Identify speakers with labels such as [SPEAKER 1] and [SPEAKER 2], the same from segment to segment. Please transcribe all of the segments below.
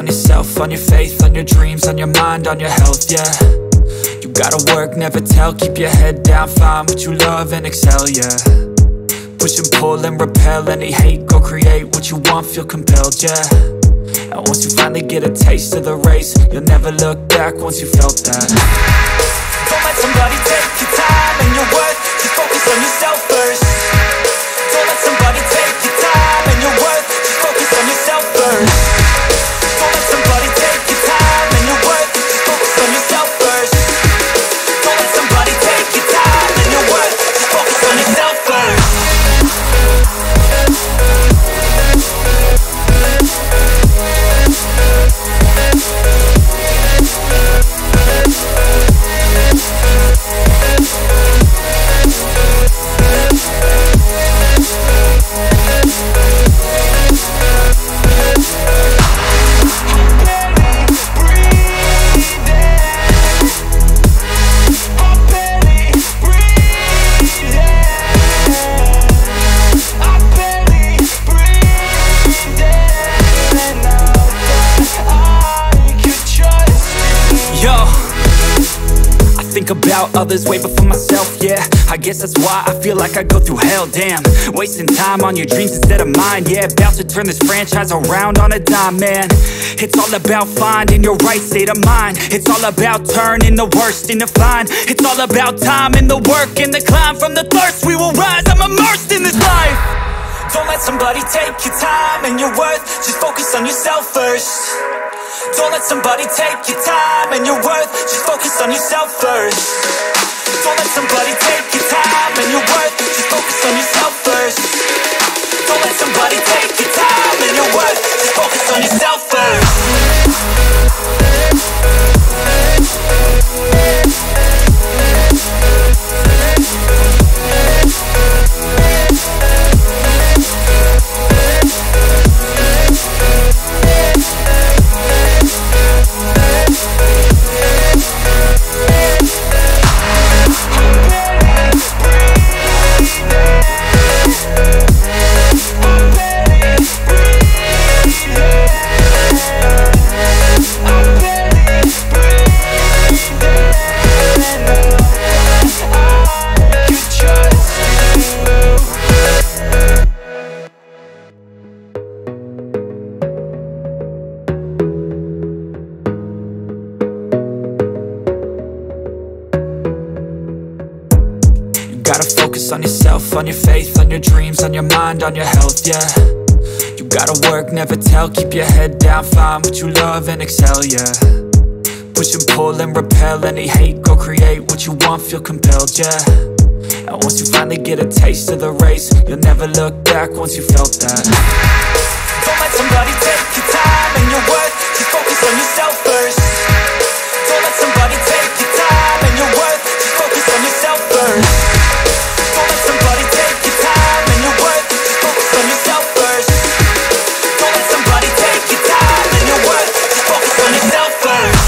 [SPEAKER 1] on yourself, on your faith, on your dreams, on your mind, on your health, yeah. You gotta work, never tell, keep your head down, find what you love and excel, yeah. Push and pull and repel any hate, go create what you want, feel compelled, yeah. And once you finally get a taste of the race, you'll never look back once you felt that. Don't let somebody take your time and your worth, just focus on yourself first. Don't let somebody take your time and your worth, just focus on yourself first. Don't let somebody take your time and your worth, just focus on yourself first. Don't let somebody take your time and your worth, just focus on yourself first. About others way before myself, yeah. I guess that's why I feel like I go through hell, damn. Wasting time on your dreams instead of mine, yeah. About to turn this franchise around on a dime, man. It's all about finding your right state of mind. It's all about turning the worst into fine. It's all about time and the work and the climb. From the thirst we will rise, I'm immersed in this life. Don't let somebody take your time and your worth, just focus on yourself first. Don't let somebody take your time and your worth, just focus on yourself first. Don't let somebody take your time and your worth, just focus on yourself first. Don't let somebody take your time and your worth, just focus on yourself first. On yourself, on your faith, on your dreams, on your mind, on your health, yeah. You gotta work, never tell, keep your head down, find what you love and excel, yeah. Push and pull and repel any hate, go create what you want, feel compelled, yeah. And once you finally get a taste of the race, you'll never look back once you felt that. Don't let somebody take your time and your worth, just focus on yourself first. Don't let somebody take your time and your worth, just focus on yourself first. Don't let somebody take your time and your worth, just focus on yourself first. Don't let somebody take your time and your worth, just focus on yourself first.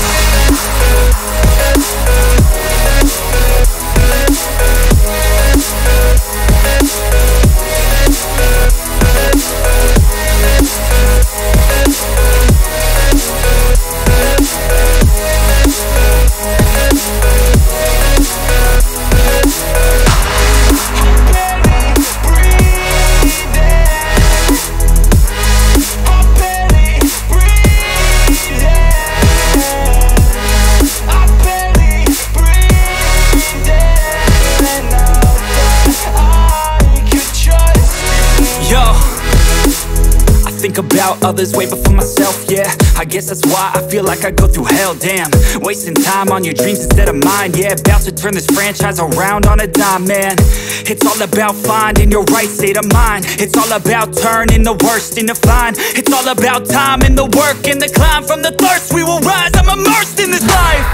[SPEAKER 1] Think about others way before myself, yeah. I guess that's why I feel like I go through hell, damn. Wasting time on your dreams instead of mine, yeah. About to turn this franchise around on a dime, man. It's all about finding your right state of mind. It's all about turning the worst into fine. It's all about time and the work and the climb. From the thirst we will rise, I'm immersed in this life.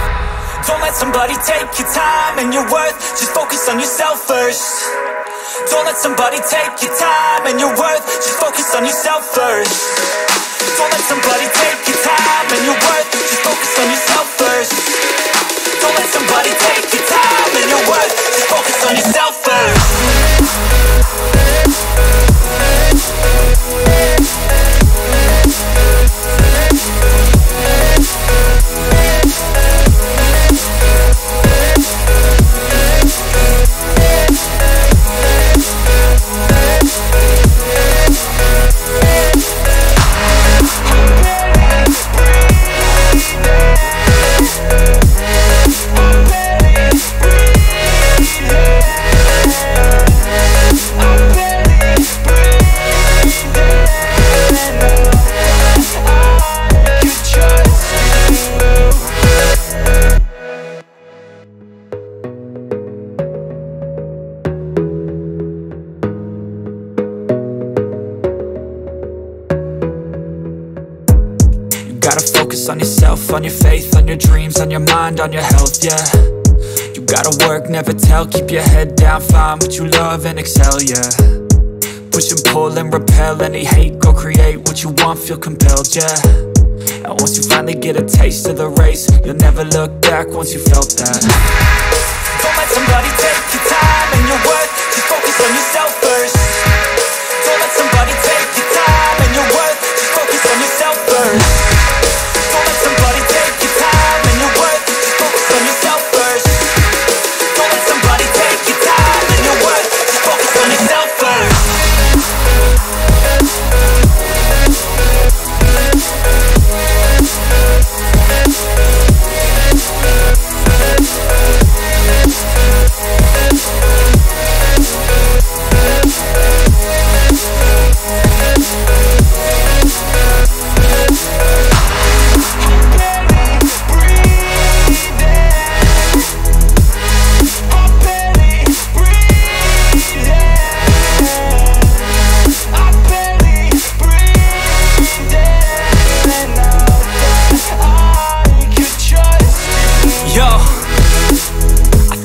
[SPEAKER 1] Don't let somebody take your time and your worth, just focus on yourself first. Don't let somebody take your time and your worth, just focus on yourself first. Don't let somebody take your time and your worth, just focus on yourself first. Don't let somebody take your time and your worth, just focus on yourself first. on your faith, on your dreams, on your mind, on your health, yeah. You gotta work, never tell, keep your head down, find what you love and excel, yeah. Push and pull and repel any hate, go create what you want, feel compelled, yeah. And once you finally get a taste of the race, you'll never look back once you felt that. Don't let somebody take your time and your worth, just focus on yourself first. Don't let somebody take your time and your worth, just focus on yourself first. Don't let somebody take your time and your worth, just focus on yourself first. Don't let somebody take your time and your worth, just focus on yourself first.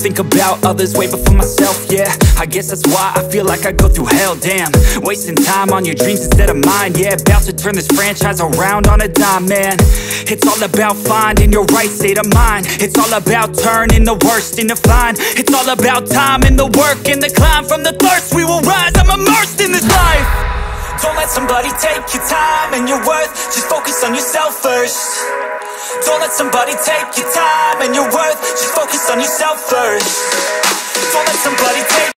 [SPEAKER 1] Think about others way before myself, yeah. I guess that's why I feel like I go through hell, damn. Wasting time on your dreams instead of mine, yeah. About to turn this franchise around on a dime, man. It's all about finding your right state of mind. It's all about turning the worst into fine. It's all about time and the work and the climb. From the thirst we will rise, I'm immersed in this life. Don't let somebody take your time and your worth, just focus on yourself first. Don't let somebody take your time and your worth, just focus on yourself first. Don't let somebody take